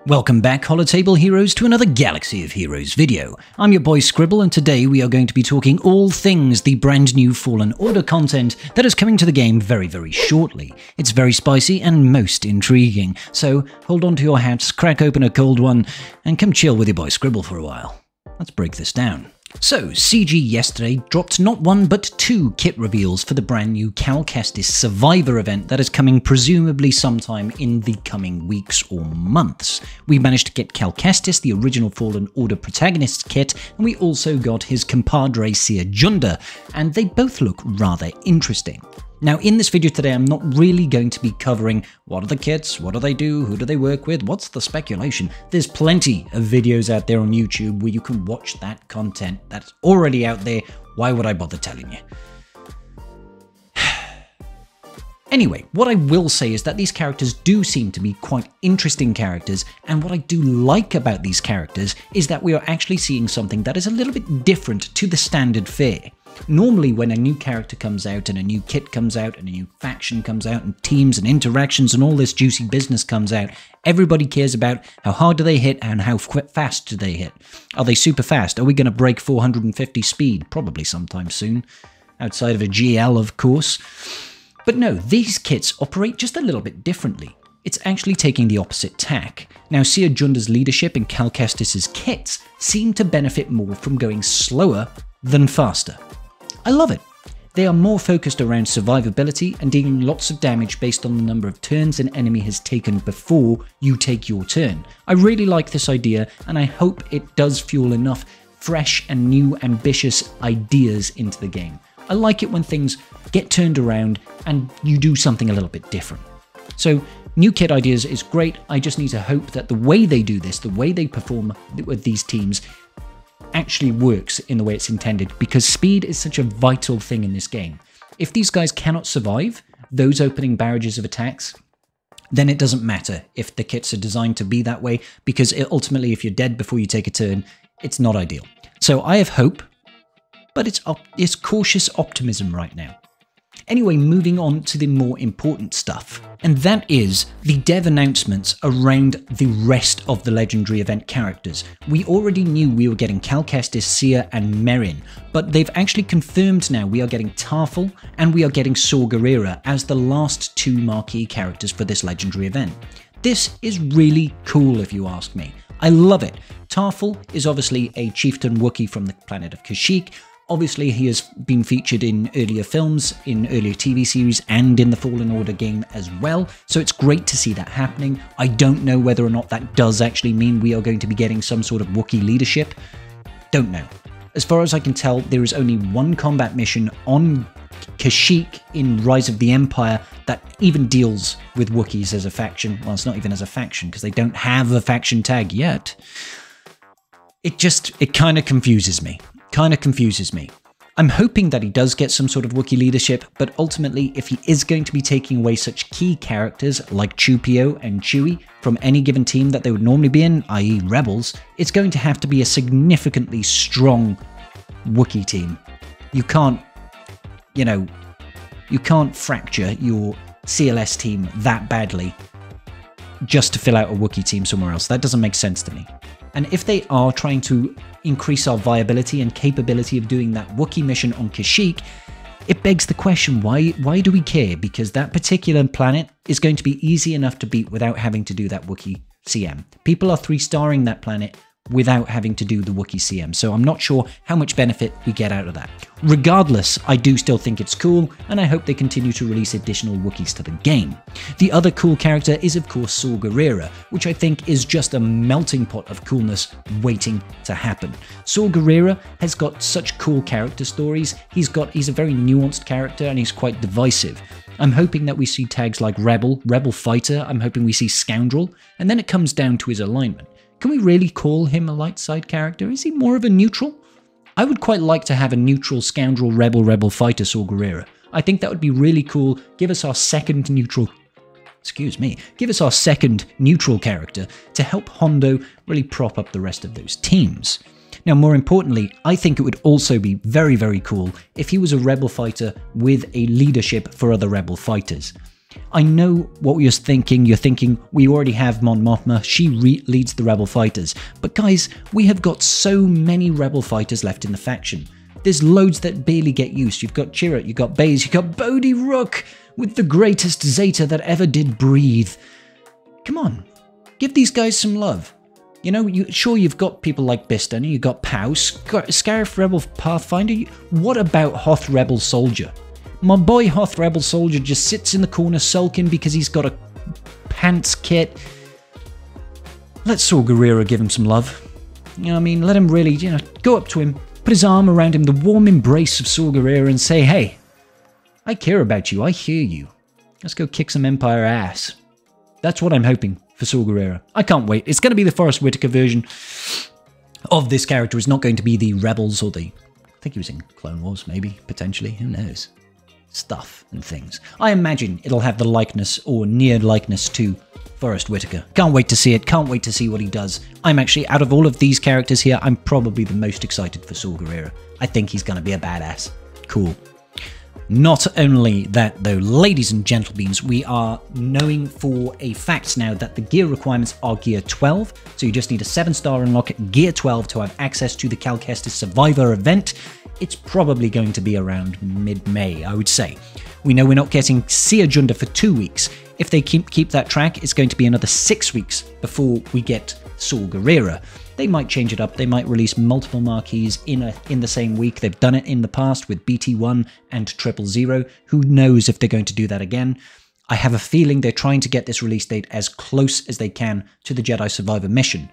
Welcome back, Holotable Heroes, to another Galaxy of Heroes video. I'm your boy Scribble, and today we are going to be talking all things the brand new Fallen Order content that is coming to the game very shortly. It's very spicy and most intriguing, so hold on to your hats, crack open a cold one, and come chill with your boy Scribble for a while. Let's break this down. So, CG yesterday dropped not one but two kit reveals for the brand new Cal Kestis Survivor event that is coming presumably sometime in the coming weeks or months. We managed to get Cal Kestis, the original Fallen Order protagonist kit, and we also got his compadre Sia Junda, and they both look rather interesting. Now, in this video today, I'm not really going to be covering what are the kits, what do they do, who do they work with, what's the speculation. There's plenty of videos out there on YouTube where you can watch that content that's already out there. Why would I bother telling you? Anyway, what I will say is that these characters do seem to be quite interesting characters, and what I do like about these characters is that we are actually seeing something that is a little bit different to the standard fare. Normally, when a new character comes out and a new kit comes out and a new faction comes out and teams and interactions and all this juicy business comes out, everybody cares about how hard do they hit and how fast do they hit. Are they super fast? Are we going to break 450 speed? Probably sometime soon. Outside of a GL, of course. But no, these kits operate just a little bit differently. It's actually taking the opposite tack. Now, Sia Junda's leadership and Cal Kestis' kits seem to benefit more from going slower than faster. I love it. They are more focused around survivability and dealing lots of damage based on the number of turns an enemy has taken before you take your turn. I really like this idea, and I hope it does fuel enough fresh and new ambitious ideas into the game. I like it when things get turned around and you do something a little bit different. So, new kit ideas is great. I just need to hope that the way they do this, the way they perform with these teams, actually works in the way it's intended, because speed is such a vital thing in this game. If these guys cannot survive those opening barrages of attacks, then it doesn't matter if the kits are designed to be that way, because ultimately if you're dead before you take a turn, it's not ideal. So I have hope, but it's cautious optimism right now. Anyway, moving on to the more important stuff, and that is the dev announcements around the rest of the legendary event characters. We already knew we were getting Cal Kestis, Sia, and Merrin, but they've actually confirmed now we are getting Tarful and we are getting Saw Gerrera as the last two marquee characters for this legendary event. This is really cool if you ask me. I love it. Tarful is obviously a chieftain Wookiee from the planet of Kashyyyk. Obviously, he has been featured in earlier films, in earlier TV series, and in the Fallen Order game as well, so it's great to see that happening. I don't know whether or not that does actually mean we are going to be getting some sort of Wookiee leadership. Don't know. As far as I can tell, there is only one combat mission on Kashyyyk in Rise of the Empire that even deals with Wookiees as a faction. Well, it's not even as a faction, because they don't have a faction tag yet. It kind of confuses me. I'm hoping that he does get some sort of Wookiee leadership, but ultimately, if he is going to be taking away such key characters like Chewpio and Chewie from any given team that they would normally be in, i.e. Rebels, it's going to have to be a significantly strong Wookiee team. You can't fracture your CLS team that badly just to fill out a Wookiee team somewhere else. That doesn't make sense to me. And if they are trying to increase our viability and capability of doing that Wookiee mission on Kashyyyk, it begs the question, why do we care? Because that particular planet is going to be easy enough to beat without having to do that Wookiee CM. People are 3-starring that planet without having to do the Wookiee CM, so I'm not sure how much benefit we get out of that. Regardless, I do still think it's cool, and I hope they continue to release additional Wookiees to the game. The other cool character is of course Saw Gerrera, which I think is just a melting pot of coolness waiting to happen. Saw Gerrera has got such cool character stories. He's a very nuanced character, and he's quite divisive. I'm hoping that we see tags like Rebel Fighter, I'm hoping we see Scoundrel, and then it comes down to his alignment. Can we really call him a light side character? Is he more of a neutral? I would quite like to have a neutral Scoundrel Rebel Fighter Saw Gerrera. I think that would be really cool. Give us our second neutral character to help Hondo really prop up the rest of those teams. Now, more importantly, I think it would also be very, very cool if he was a Rebel fighter with a leadership for other Rebel fighters. I know what you're thinking. You're thinking, we already have Mon Mothma. She leads the rebel fighters. But guys, we have got so many rebel fighters left in the faction. There's loads that barely get used. You've got Gerra, you've got Baze, you've got Bodhi Rook with the greatest Zeta that ever did breathe. Come on, give these guys some love. You know, sure, you've got people like Biston, you've got Pow, Xaereth Rebel Pathfinder. What about Hoth Rebel Soldier? My boy Hoth Rebel Soldier just sits in the corner sulking because he's got a pants kit. Let Saw Gerrera give him some love. You know what I mean? Let him really, you know, go up to him, put his arm around him, the warm embrace of Saw Gerrera, and say, hey, I care about you, I hear you. Let's go kick some Empire ass. That's what I'm hoping for Saw Gerrera. I can't wait. It's going to be the Forrest Whitaker version of this character. It's not going to be the Rebels or the... I think he was in Clone Wars, maybe, potentially. Who knows? Stuff and things. I imagine it'll have the likeness or near likeness to Forrest Whitaker. Can't wait to see it. Can't wait to see what he does. I'm actually, out of all of these characters here, I'm probably the most excited for Saw Gerrera. I think he's going to be a badass. Cool. Not only that, though, ladies and gentlebeans, we are knowing for a fact now that the gear requirements are Gear 12, so you just need a 7-star unlock at Gear 12 to have access to the Cal Kestis Survivor event. It's probably going to be around mid-May, I would say. We know we're not getting Sia Junda for 2 weeks. If they keep that track, it's going to be another 6 weeks before we get Saw Gerrera. They might change it up. They might release multiple marquees in the same week. They've done it in the past with BT1 and 000. Who knows if they're going to do that again? I have a feeling they're trying to get this release date as close as they can to the Jedi Survivor mission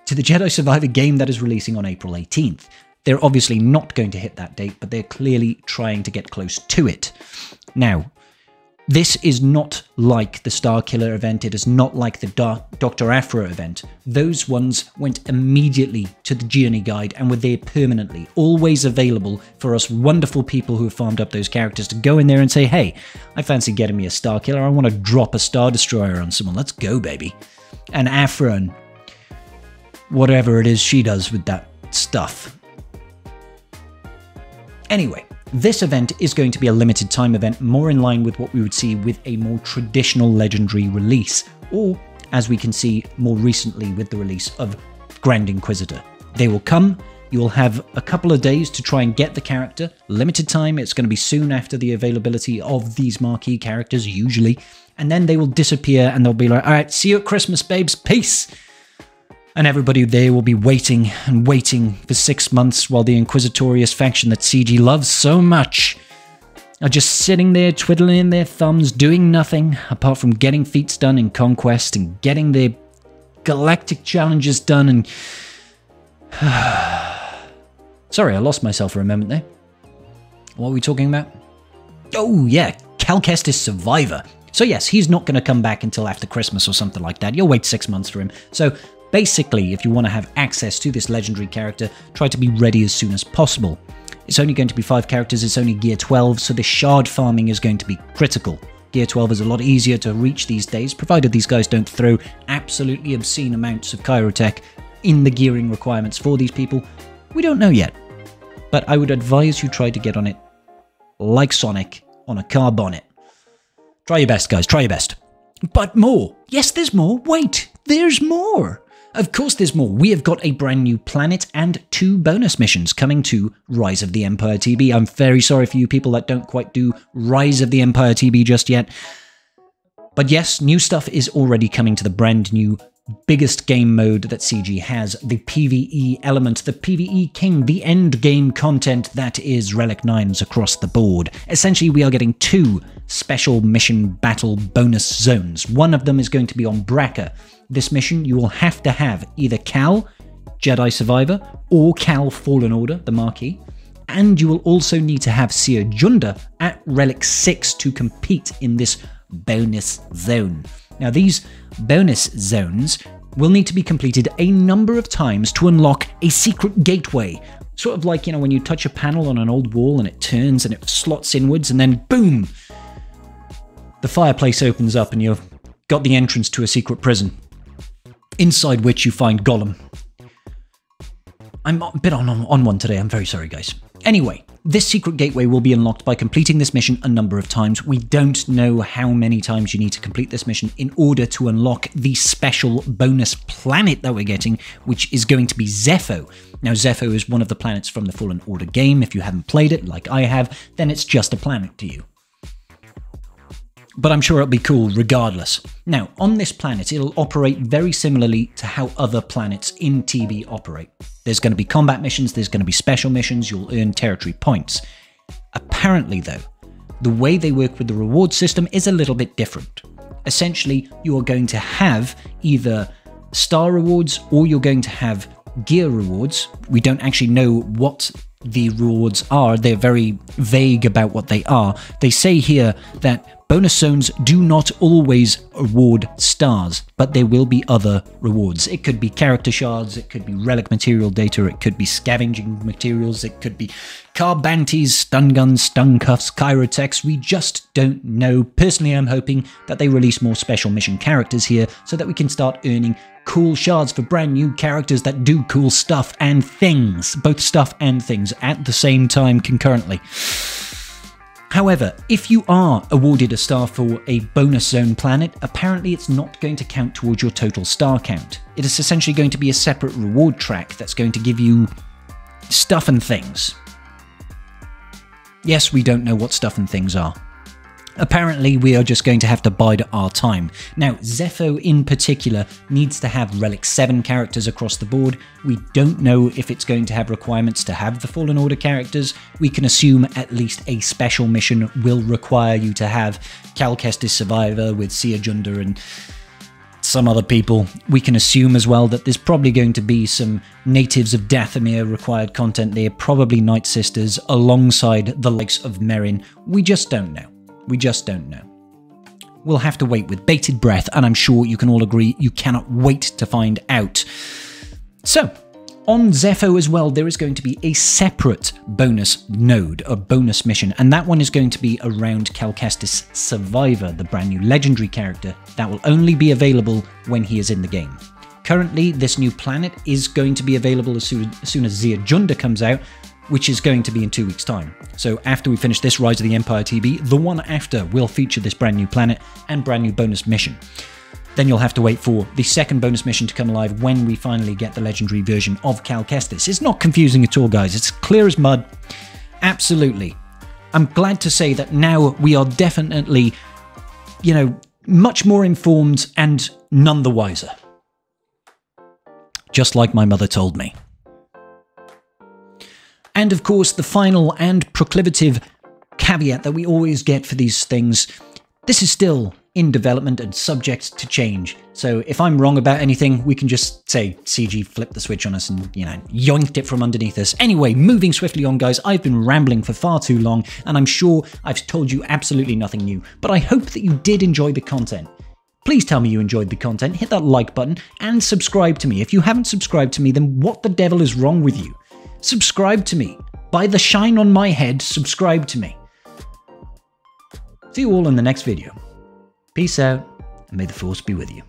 to the Jedi Survivor game that is releasing on April 18th. They're obviously not going to hit that date, but they're clearly trying to get close to it. Now, this is not like the Starkiller event. It is not like the Dr. Aphra event. Those ones went immediately to the Journey Guide and were there permanently, always available for us wonderful people who have farmed up those characters to go in there and say, hey, I fancy getting me a Starkiller. I want to drop a Star Destroyer on someone. Let's go, baby. And Aphra and whatever it is she does with that stuff. Anyway, this event is going to be a limited time event, more in line with what we would see with a more traditional legendary release, or as we can see more recently with the release of Grand Inquisitor. They will come, you will have a couple of days to try and get the character, limited time, it's going to be soon after the availability of these marquee characters usually, and then they will disappear and they'll be like, alright, see you at Christmas, babes, peace! And everybody there will be waiting and waiting for 6 months while the Inquisitorious faction that CG loves so much are just sitting there twiddling their thumbs, doing nothing apart from getting feats done in Conquest and getting their galactic challenges done and... Sorry, I lost myself for a moment there. What were we talking about? Oh yeah, Cal Kestis Survivor. So yes, he's not going to come back until after Christmas or something like that. You'll wait 6 months for him. So basically, if you want to have access to this legendary character, try to be ready as soon as possible. It's only going to be 5 characters, it's only Gear 12, so the shard farming is going to be critical. Gear 12 is a lot easier to reach these days, provided these guys don't throw absolutely obscene amounts of Chirotech in the gearing requirements for these people. We don't know yet, but I would advise you try to get on it like Sonic on a car bonnet. Try your best, guys, try your best. But more! Yes, there's more! Wait, there's more! Of course there's more. We have got a brand new planet and 2 bonus missions coming to Rise of the Empire TB. I'm very sorry for you people that don't quite do Rise of the Empire TB just yet. But yes, new stuff is already coming to the brand new biggest game mode that CG has, the PvE element, the PvE King, the end game content that is Relic 9s across the board. Essentially, we are getting 2 special mission battle bonus zones. One of them is going to be on Braca. This mission, you will have to have either Cal, Jedi Survivor, or Cal Fallen Order, the marquee, and you will also need to have Sia Junda at Relic 6 to compete in this bonus zone. Now, these bonus zones will need to be completed a number of times to unlock a secret gateway. Sort of like, you know, when you touch a panel on an old wall and it turns and it slots inwards and then boom! The fireplace opens up and you've got the entrance to a secret prison, inside which you find Gollum. I'm a bit on one today, I'm very sorry, guys. Anyway, this secret gateway will be unlocked by completing this mission a number of times. We don't know how many times you need to complete this mission in order to unlock the special bonus planet that we're getting, which is going to be Zepho. Now, Zepho is one of the planets from the Fallen Order game. If you haven't played it, like I have, then it's just a planet to you. But I'm sure it'll be cool regardless. Now, on this planet, it'll operate very similarly to how other planets in TB operate. There's going to be combat missions, there's going to be special missions, you'll earn territory points. Apparently, though, the way they work with the reward system is a little bit different. Essentially, you are going to have either star rewards or you're going to have gear rewards. We don't actually know what the rewards are. They're very vague about what they are. They say here that bonus zones do not always award stars, but there will be other rewards. It could be character shards, it could be relic material data, it could be scavenging materials, it could be carbantes, stun guns, stun cuffs, chirotechs. We just don't know. Personally, I'm hoping that they release more special mission characters here so that we can start earning cool shards for brand new characters that do cool stuff and things, both stuff and things at the same time concurrently. However, if you are awarded a star for a bonus zone planet, apparently it's not going to count towards your total star count. It is essentially going to be a separate reward track that's going to give you stuff and things. Yes, we don't know what stuff and things are. Apparently, we are just going to have to bide our time. Now, Zepho in particular needs to have Relic 7 characters across the board. We don't know if it's going to have requirements to have the Fallen Order characters. We can assume at least a special mission will require you to have Cal Kestis Survivor with Sia Junda and some other people. We can assume as well that there's probably going to be some natives of Dathomir required content there, probably Night Sisters alongside the likes of Merrin. We just don't know. We just don't know. We'll have to wait with bated breath, and I'm sure you can all agree you cannot wait to find out. So, on Zepho as well, there is going to be a separate bonus node, a bonus mission, and that one is going to be around Cal Kestis Survivor, the brand new legendary character that will only be available when he is in the game. Currently, this new planet is going to be available as soon as Sia Junda comes out, which is going to be in 2 weeks' time. So after we finish this Rise of the Empire TB, the one after will feature this brand new planet and brand new bonus mission. Then you'll have to wait for the second bonus mission to come alive when we finally get the legendary version of Cal Kestis. It's not confusing at all, guys. It's clear as mud. Absolutely. I'm glad to say that now we are definitely, you know, much more informed and none the wiser. Just like my mother told me. And of course, the final and proclivative caveat that we always get for these things, this is still in development and subject to change. So if I'm wrong about anything, we can just say CG flipped the switch on us and, you know, yoinked it from underneath us. Anyway, moving swiftly on, guys, I've been rambling for far too long, and I'm sure I've told you absolutely nothing new, but I hope that you did enjoy the content. Please tell me you enjoyed the content, hit that like button, and subscribe to me. If you haven't subscribed to me, then what the devil is wrong with you? Subscribe to me. By the shine on my head, subscribe to me. See you all in the next video. Peace out, and may the Force be with you.